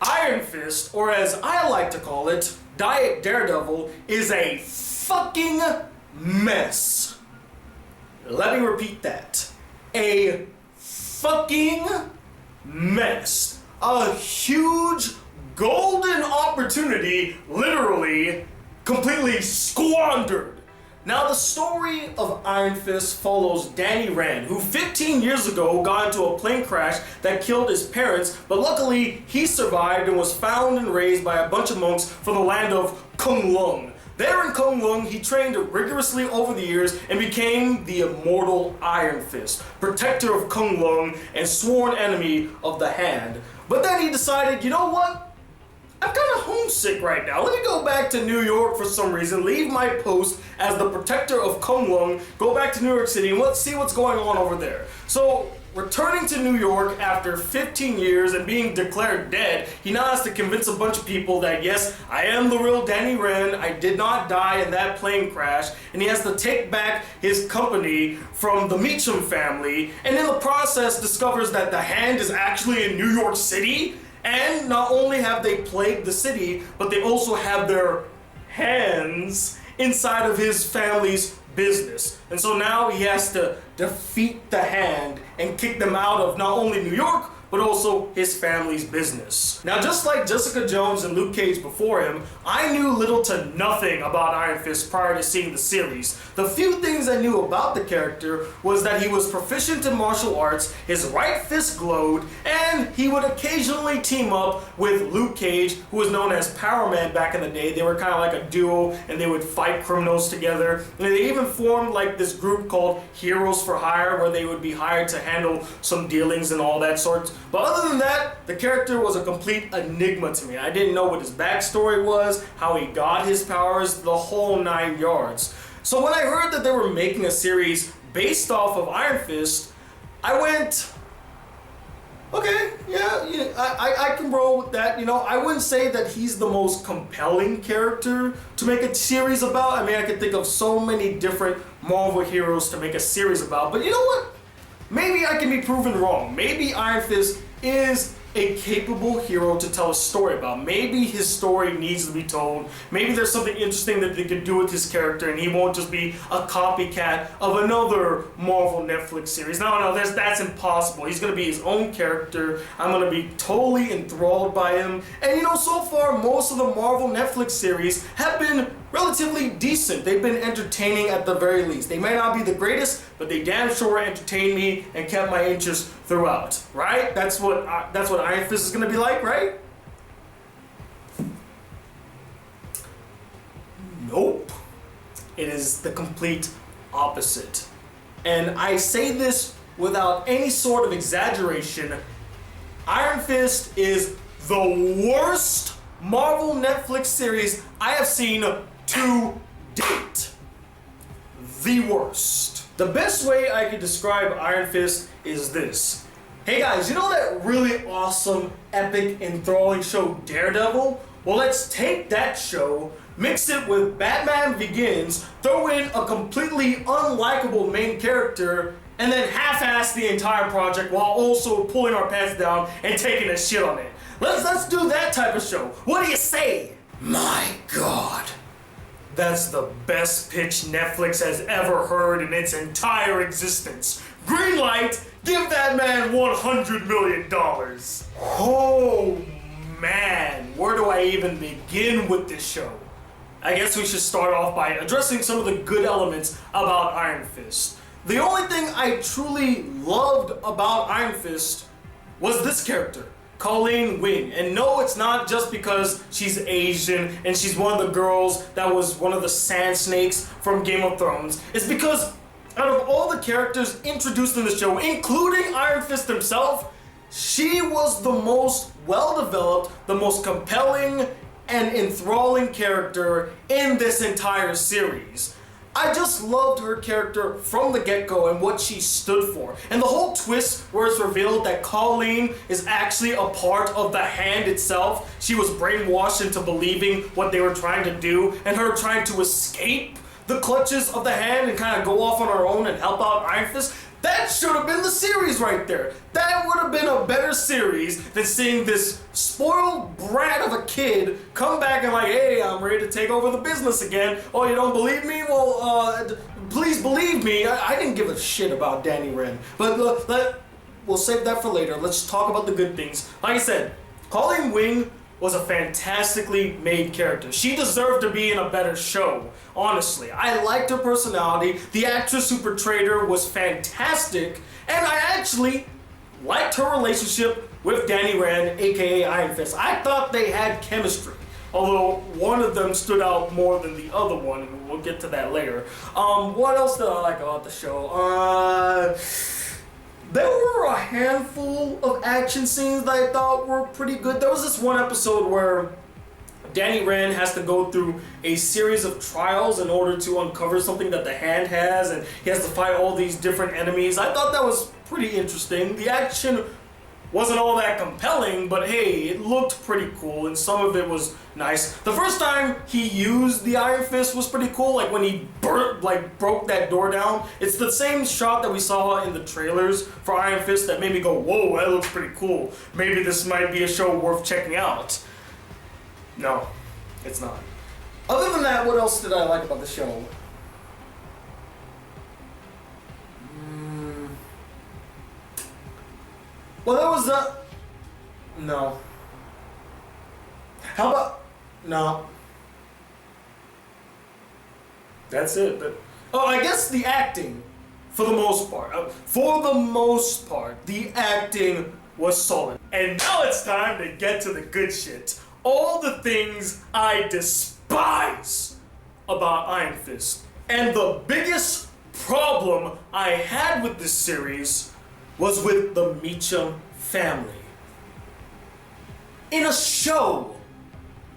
Iron Fist, or as I like to call it, Diet Daredevil, is a fucking mess. Let me repeat that. A fucking mess. A huge golden opportunity, literally, completely squandered. Now, the story of Iron Fist follows Danny Rand, who 15 years ago got into a plane crash that killed his parents, but luckily he survived and was found and raised by a bunch of monks from the land of Kunlun. There in Kunlun, he trained rigorously over the years and became the immortal Iron Fist, protector of Kunlun and sworn enemy of the Hand. But then he decided, you know what? I'm kind of homesick right now. Let me go back to New York for some reason, leave my post as the protector of Kunlun, go back to New York City, and let's see what's going on over there. So, returning to New York after 15 years and being declared dead, he now has to convince a bunch of people that yes, I am the real Danny Rand, I did not die in that plane crash, and he has to take back his company from the Meacham family, and in the process discovers that the Hand is actually in New York City. And not only have they plagued the city, but they also have their hands inside of his family's business. And so now he has to defeat the Hand and kick them out of not only New York, but also his family's business. Now, just like Jessica Jones and Luke Cage before him, I knew little to nothing about Iron Fist prior to seeing the series. The few things I knew about the character was that he was proficient in martial arts, his right fist glowed, and he would occasionally team up with Luke Cage, who was known as Power Man back in the day. They were kind of like a duo, and they would fight criminals together. And they even formed like this group called Heroes for Hire, where they would be hired to handle some dealings and all that sort. But other than that, the character was a complete enigma to me. I didn't know what his backstory was, how he got his powers, the whole 9 yards. So when I heard that they were making a series based off of Iron Fist, I went, okay, yeah, I can roll with that. You know, I wouldn't say that he's the most compelling character to make a series about. I mean, I could think of so many different Marvel heroes to make a series about, but you know what? Maybe I can be proven wrong. Maybe Iron Fist is a capable hero to tell a story about. Maybe his story needs to be told. Maybe there's something interesting that they could do with his character and he won't just be a copycat of another Marvel Netflix series. No, that's impossible. He's going to be his own character. I'm going to be totally enthralled by him. And you know, so far, most of the Marvel Netflix series have been relatively decent. They've been entertaining at the very least. They may not be the greatest, but they damn sure entertained me and kept my interest throughout, right? That's what Iron Fist is gonna be like, right? Nope. It is the complete opposite. And I say this without any sort of exaggeration. Iron Fist is the worst Marvel Netflix series I have seen to date. The worst. The best way I could describe Iron Fist is this. Hey guys, you know that really awesome, epic, enthralling show Daredevil? Well, let's take that show, mix it with Batman Begins, throw in a completely unlikable main character, and then half-ass the entire project while also pulling our pants down and taking a shit on it. Let's do that type of show. What do you say? My God. That's the best pitch Netflix has ever heard in its entire existence. Green light, give that man $100 million. Oh man, where do I even begin with this show? I guess we should start off by addressing some of the good elements about Iron Fist. The only thing I truly loved about Iron Fist was this character, Colleen Wing. And no, it's not just because she's Asian and she's one of the girls that was one of the Sand Snakes from Game of Thrones. It's because out of all the characters introduced in the show, including Iron Fist himself, she was the most well-developed, the most compelling and enthralling character in this entire series. I just loved her character from the get-go and what she stood for. And the whole twist where it's revealed that Colleen is actually a part of the Hand itself. She was brainwashed into believing what they were trying to do, and her trying to escape the clutches of the Hand and kind of go off on her own and help out Iron Fist. That should have been the series right there. That would have been a better series than seeing this spoiled brat of a kid come back and like, hey, I'm ready to take over the business again. Oh, you don't believe me? Well, please believe me. I didn't give a shit about Danny Rand. But we'll save that for later. Let's talk about the good things. Like I said, Colleen Wing was a fantastically made character. She deserved to be in a better show, honestly. I liked her personality. The actress who portrayed her was fantastic, and I actually liked her relationship with Danny Rand, aka Iron Fist. I thought they had chemistry, although one of them stood out more than the other one, and we'll get to that later. What else did I like about the show? There were a handful of action scenes that I thought were pretty good. There was this one episode where Danny Rand has to go through a series of trials in order to uncover something that the Hand has, and he has to fight all these different enemies. I thought that was pretty interesting. The action wasn't all that compelling, but hey, it looked pretty cool, and some of it was nice. The first time he used the Iron Fist was pretty cool, like when he broke that door down. It's the same shot that we saw in the trailers for Iron Fist that made me go, whoa, that looks pretty cool. Maybe this might be a show worth checking out. No, it's not. Other than that, what else did I like about the show? Well, that was no. How about, no. That's it. Oh, I guess the acting, for the most part. The acting was solid. And now it's time to get to the good shit. All the things I despise about Iron Fist. And the biggest problem I had with this series was with the Meacham family. In a show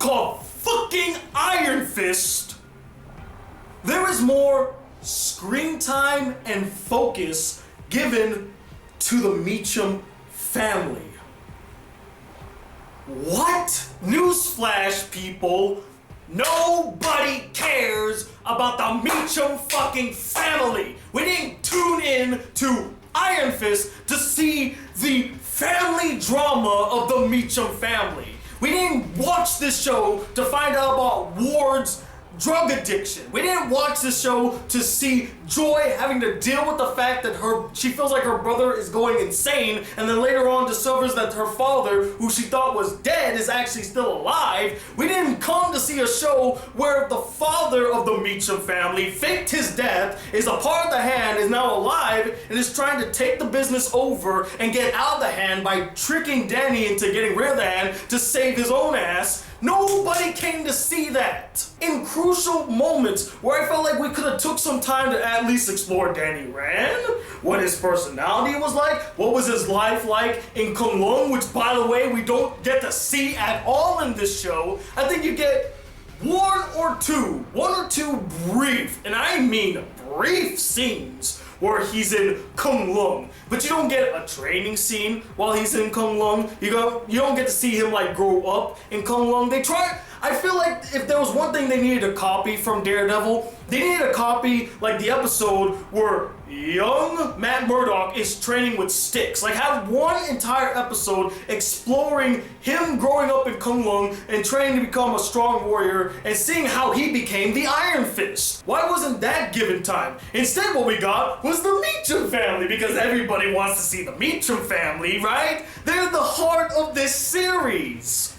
called fucking Iron Fist, there is more screen time and focus given to the Meacham family. What? Newsflash, people. Nobody cares about the Meacham fucking family. We didn't tune in to Iron Fist to see the family drama of the Meacham family. We didn't watch this show to find out about Ward's drug addiction. We didn't watch this show to see Joy having to deal with the fact that she feels like her brother is going insane, and then later on discovers that her father, who she thought was dead, is actually still alive. We didn't come to see a show where the father of the Meacham family faked his death, is a part of the Hand, is now alive, and is trying to take the business over and get out of the Hand by tricking Danny into getting rid of the Hand to save his own ass. Nobody came to see that. In crucial moments where I felt like we could have took some time to at least explore Danny Rand, what his personality was like, what was his life like in Kunlun, which by the way we don't get to see at all in this show. I think you get one or two brief, and I mean brief scenes where he's in Kunlun, but you don't get a training scene while he's in Kunlun. You don't get to see him like grow up in Kunlun. I feel like if there was one thing they needed to copy from Daredevil, they needed to copy like the episode where young Matt Murdock is training with sticks. Like have one entire episode exploring him growing up in Kunlun and training to become a strong warrior and seeing how he became the Iron Fist. Why wasn't that given time? Instead what we got was the Meacham family, because everybody wants to see the Meacham family, right? They're the heart of this series.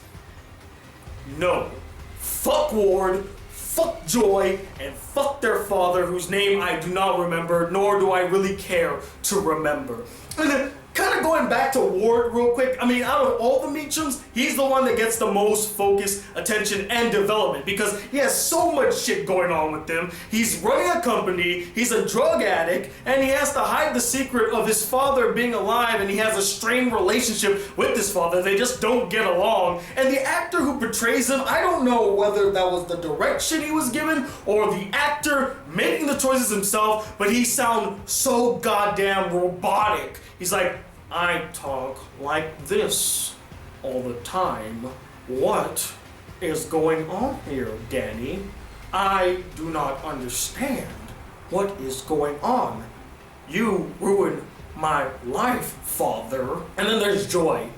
No. Fuck Ward, fuck Joy, and fuck their father, whose name I do not remember, nor do I really care to remember. And then, kind of going back to Ward real quick, I mean, out of all the Meachams, he's the one that gets the most focus, attention, and development because he has so much shit going on with him. He's running a company, he's a drug addict, and he has to hide the secret of his father being alive, and he has a strained relationship with his father. They just don't get along. And the actor who portrays him, I don't know whether that was the direction he was given or the actor making the choices himself, but he sounds so goddamn robotic. He's like, I talk like this all the time. What is going on here, Danny? I do not understand what is going on. You ruined my life, father. And then there's Joy.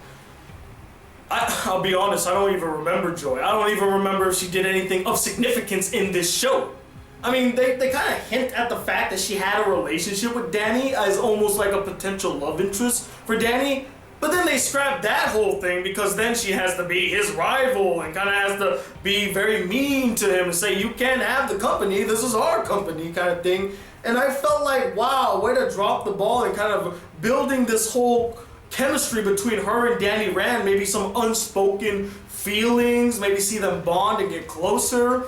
I'll be honest, I don't even remember Joy. I don't even remember if she did anything of significance in this show. I mean, they kind of hint at the fact that she had a relationship with Danny as almost like a potential love interest for Danny. But then they scrap that whole thing because then she has to be his rival and kind of has to be very mean to him and say, you can't have the company, this is our company kind of thing. And I felt like, wow, way to drop the ball and kind of building this whole chemistry between her and Danny Rand, maybe some unspoken feelings, maybe see them bond and get closer.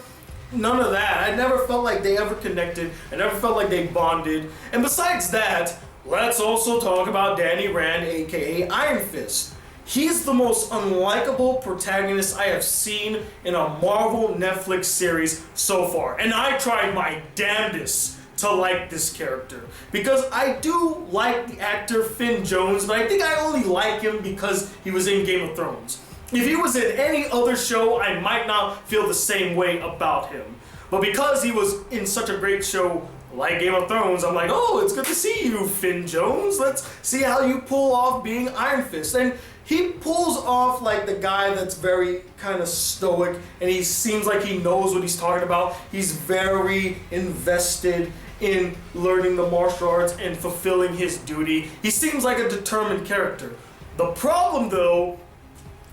None of that. I never felt like they ever connected. I never felt like they bonded. And besides that, let's also talk about Danny Rand, aka Iron Fist. He's the most unlikable protagonist I have seen in a Marvel Netflix series so far. And I tried my damnedest to like this character. Because I do like the actor Finn Jones, but I think I only like him because he was in Game of Thrones. If he was in any other show, I might not feel the same way about him. But because he was in such a great show like Game of Thrones, I'm like, oh, it's good to see you, Finn Jones. Let's see how you pull off being Iron Fist. And he pulls off like the guy that's very kind of stoic, and he seems like he knows what he's talking about. He's very invested in learning the martial arts and fulfilling his duty. He seems like a determined character. The problem, though,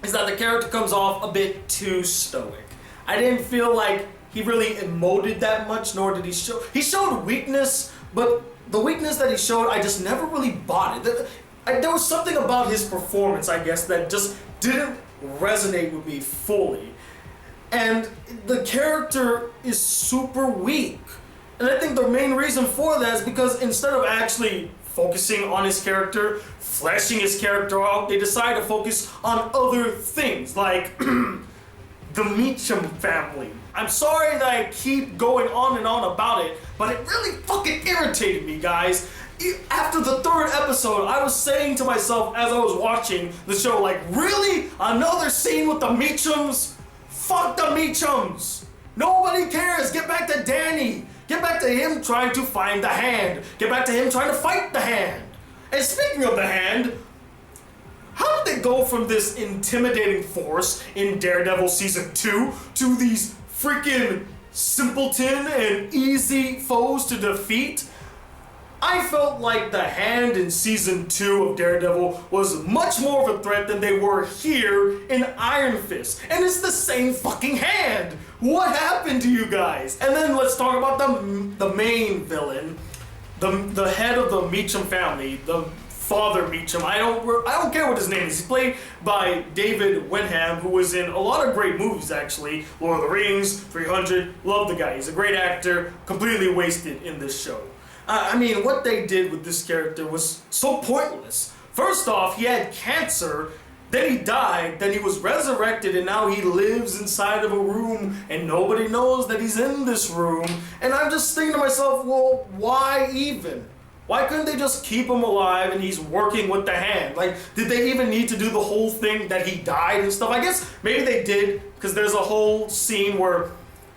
is that the character comes off a bit too stoic. I didn't feel like he really emoted that much, nor did he show. He showed weakness, but the weakness that he showed, I just never really bought it. There was something about his performance, I guess, that just didn't resonate with me fully. And the character is super weak. And I think the main reason for that is because instead of actually focusing on his character, fleshing his character out, they decide to focus on other things, like the Meacham family. I'm sorry that I keep going on and on about it, but it really fucking irritated me, guys. After the third episode, I was saying to myself as I was watching the show, like, really? Another scene with the Meachams? Fuck the Meachams! Nobody cares! Get back to Danny! Get back to him trying to find the hand! Get back to him trying to fight the hand! And speaking of the hand, how did they go from this intimidating force in Daredevil Season 2 to these freaking simpleton and easy foes to defeat? I felt like the hand in Season 2 of Daredevil was much more of a threat than they were here in Iron Fist. And it's the same fucking hand! What happened to you guys? And then let's talk about the main villain, the head of the Meacham family, the Father Meacham. I don't care what his name is. He's played by David Wenham, who was in a lot of great movies, actually. Lord of the Rings, 300. Love the guy. He's a great actor. Completely wasted in this show. I mean, what they did with this character was so pointless. First off, he had cancer, then he died, then he was resurrected, and now he lives inside of a room, and nobody knows that he's in this room. And I'm just thinking to myself, well, why even? Why couldn't they just keep him alive and he's working with the hand? Like, did they even need to do the whole thing that he died and stuff? I guess maybe they did, because there's a whole scene where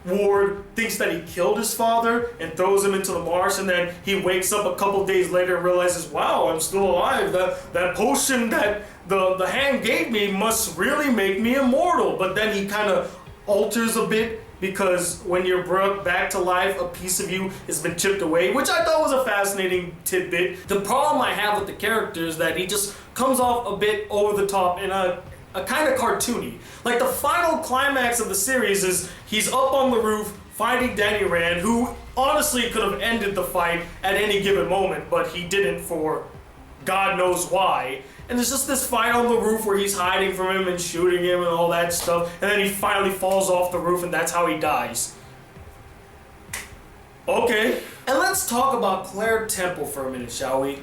Ward thinks that he killed his father and throws him into the marsh, and then he wakes up a couple days later and realizes, wow, I'm still alive. That potion that the hand gave me must really make me immortal. But then he kind of alters a bit, because when you're brought back to life, a piece of you has been chipped away, which I thought was a fascinating tidbit. The problem I have with the character is that he just comes off a bit over the top in a kind of cartoony. Like, the final climax of the series is he's up on the roof fighting Danny Rand, who honestly could have ended the fight at any given moment, but he didn't for God knows why. And it's just this fight on the roof where he's hiding from him and shooting him and all that stuff, and then he finally falls off the roof and that's how he dies. Okay. And let's talk about Claire Temple for a minute, shall we?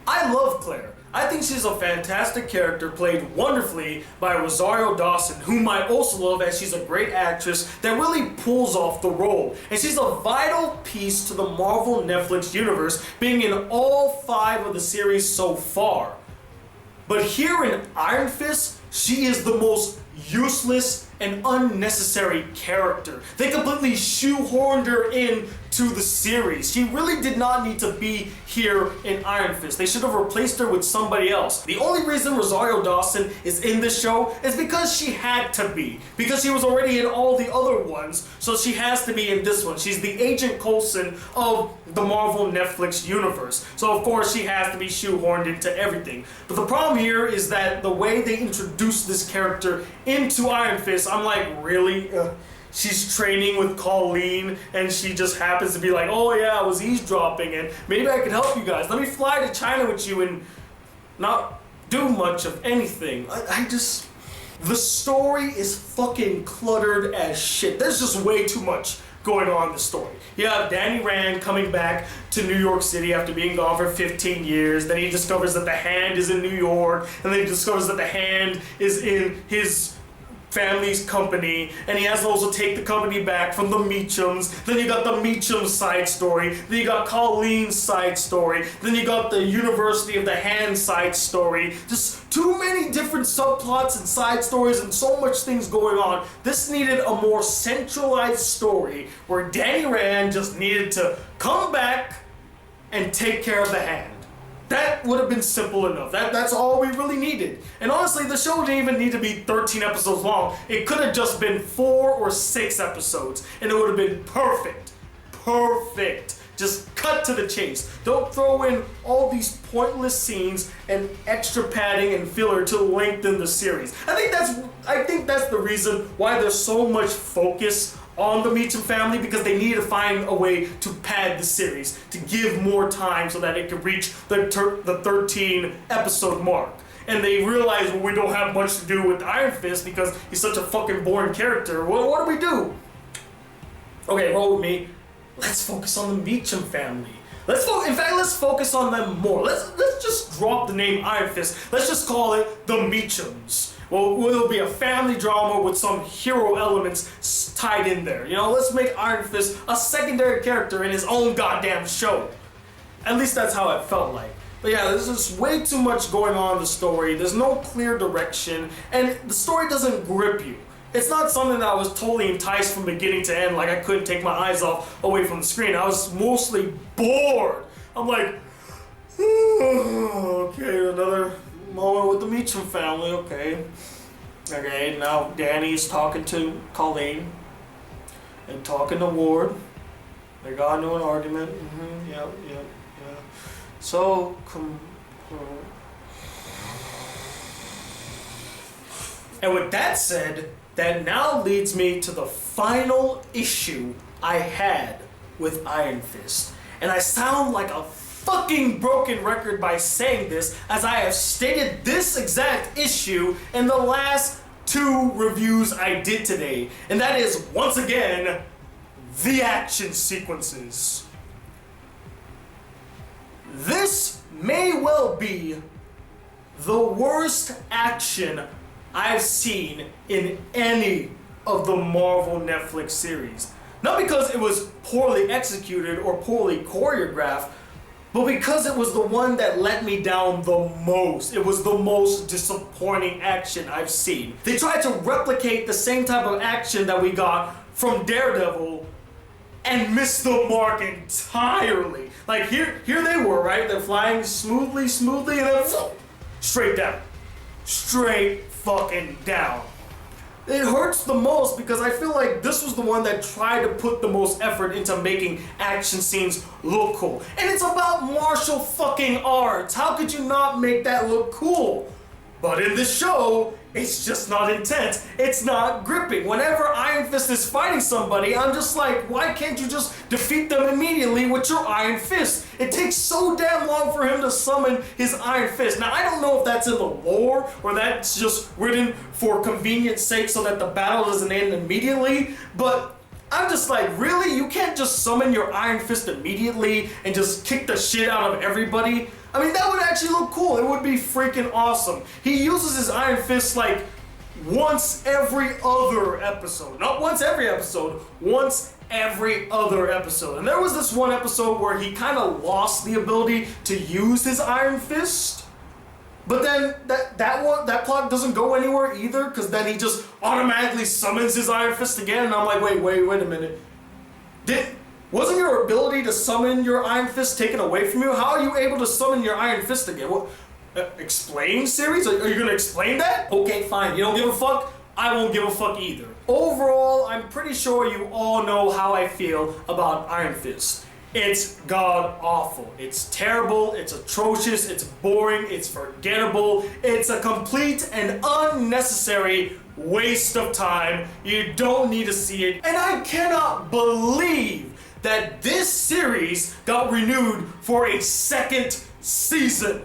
I love Claire. I think she's a fantastic character, played wonderfully by Rosario Dawson, whom I also love, as she's a great actress that really pulls off the role. And she's a vital piece to the Marvel Netflix universe, being in all 5 of the series so far. But here in Iron Fist, she is the most useless and unnecessary character. They completely shoehorned her in to the series. She really did not need to be here in Iron Fist. They should have replaced her with somebody else. The only reason Rosario Dawson is in this show is because she had to be. Because she was already in all the other ones, so she has to be in this one. She's the Agent Coulson of the Marvel Netflix universe. So of course she has to be shoehorned into everything. But the problem here is that the way they introduced this character into Iron Fist, I'm like, really? She's training with Colleen, and she just happens to be like, oh yeah, I was eavesdropping, and maybe I could help you guys. Let me fly to China with you and not do much of anything. The story is fucking cluttered as shit. There's just way too much going on in the story. You have Danny Rand coming back to New York City after being gone for 15 years. Then he discovers that the Hand is in New York, and then he discovers that the Hand is in his family's company, and he has to also take the company back from the Meachams. Then you got the Meacham side story, then you got Colleen's side story, then you got the University of the Hand side story. Just too many different subplots and side stories and so much things going on. This needed a more centralized story where Danny Rand just needed to come back and take care of the Hand. That would have been simple enough. That's all we really needed. And honestly, the show didn't even need to be 13 episodes long. It could have just been 4 or 6 episodes, and it would have been perfect. Perfect. Just cut to the chase. Don't throw in all these pointless scenes and extra padding and filler to lengthen the series. I think that's the reason why there's so much focus on the Meacham family, because they need to find a way to pad the series, to give more time so that it can reach the 13 episode mark. And they realize, well, we don't have much to do with Iron Fist because he's such a fucking boring character. What do we do? Okay, roll with me. Let's focus on the Meacham family. Let's focus on them more. Let's just drop the name Iron Fist. Let's just call it the Meachams. Well, it'll be a family drama with some hero elements tied in there. You know, let's make Iron Fist a secondary character in his own goddamn show. At least that's how it felt like. But yeah, there's just way too much going on in the story. There's no clear direction, and the story doesn't grip you. It's not something that I was totally enticed from beginning to end, like I couldn't take my eyes away from the screen. I was mostly bored. I'm like, okay, another moment with the Meacham family, okay. Okay, now Danny's talking to Colleen and talking to Ward. They got into an argument. Yep. So, and with that said, that now leads me to the final issue I had with Iron Fist. And I sound like a fucking broken record by saying this, as I have stated this exact issue in the last 2 reviews I did today. And that is, once again, the action sequences. This may well be the worst action I've seen in any of the Marvel Netflix series. Not because it was poorly executed or poorly choreographed, but because it was the one that let me down the most. It was the most disappointing action I've seen. They tried to replicate the same type of action that we got from Daredevil and missed the mark entirely. Like here they were, right? They're flying smoothly, and then straight down. Straight fucking down. It hurts the most because I feel like this was the one that tried to put the most effort into making action scenes look cool. And it's about martial fucking arts. How could you not make that look cool? But in this show, it's just not intense. It's not gripping. Whenever Iron Fist is fighting somebody, I'm just like, why can't you just defeat them immediately with your Iron Fist? It takes so damn long for him to summon his Iron Fist. Now, I don't know if that's in the lore or that's just written for convenience sake so that the battle doesn't end immediately, but I'm just like, really? You can't just summon your Iron Fist immediately and just kick the shit out of everybody? I mean, that would actually look cool. It would be freaking awesome. He uses his Iron Fist like once every other episode. Not once every episode, once every other episode. And there was this one episode where he kind of lost the ability to use his Iron Fist. But then that plot doesn't go anywhere either, because then he just automatically summons his Iron Fist again, and I'm like, wait a minute. Wasn't your ability to summon your Iron Fist taken away from you? How are you able to summon your Iron Fist again? What? Explain, series? Are you gonna explain that? Okay, fine. You don't give a fuck? I won't give a fuck either. Overall, I'm pretty sure you all know how I feel about Iron Fist. It's god awful. It's terrible, it's atrocious, it's boring, it's forgettable, it's a complete and unnecessary waste of time. You don't need to see it. And I cannot believe that this series got renewed for a second season.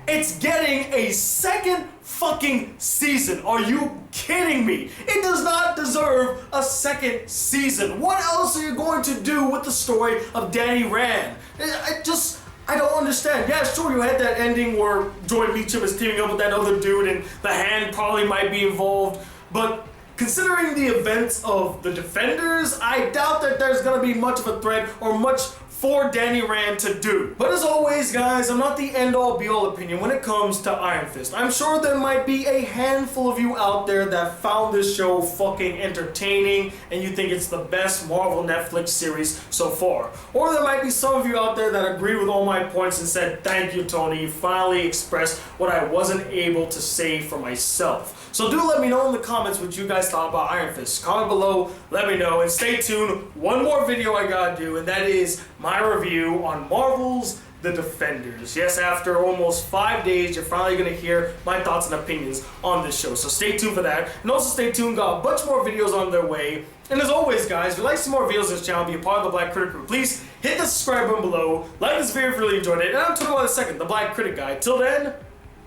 It's getting a second fucking season. Are you kidding me? It does not deserve a second season. What else are you going to do with the story of Danny Rand? I don't understand. Yeah, sure, you had that ending where Joy Meacham is teaming up with that other dude and the Hand probably might be involved, but considering the events of the Defenders, I doubt that there's gonna be much of a threat or much for Danny Rand to do. But as always, guys, I'm not the end-all be-all opinion when it comes to Iron Fist. I'm sure there might be a handful of you out there that found this show fucking entertaining and you think it's the best Marvel Netflix series so far. Or there might be some of you out there that agree with all my points and said, thank you, Tony, you finally expressed what I wasn't able to say for myself. So do let me know in the comments what you guys thought about Iron Fist. Comment below, let me know, and stay tuned. One more video I gotta do, and that is my review on Marvel's The Defenders. Yes, after almost 5 days, you're finally gonna hear my thoughts and opinions on this show. So stay tuned for that. And also stay tuned, got a bunch more videos on their way. And as always, guys, if you'd like some more videos on this channel, be a part of the Black Critic Group, please hit the subscribe button below. Like this video if you really enjoyed it. And I'm talking about in a second, the Black Critic Guy. Till then,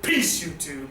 peace, YouTube.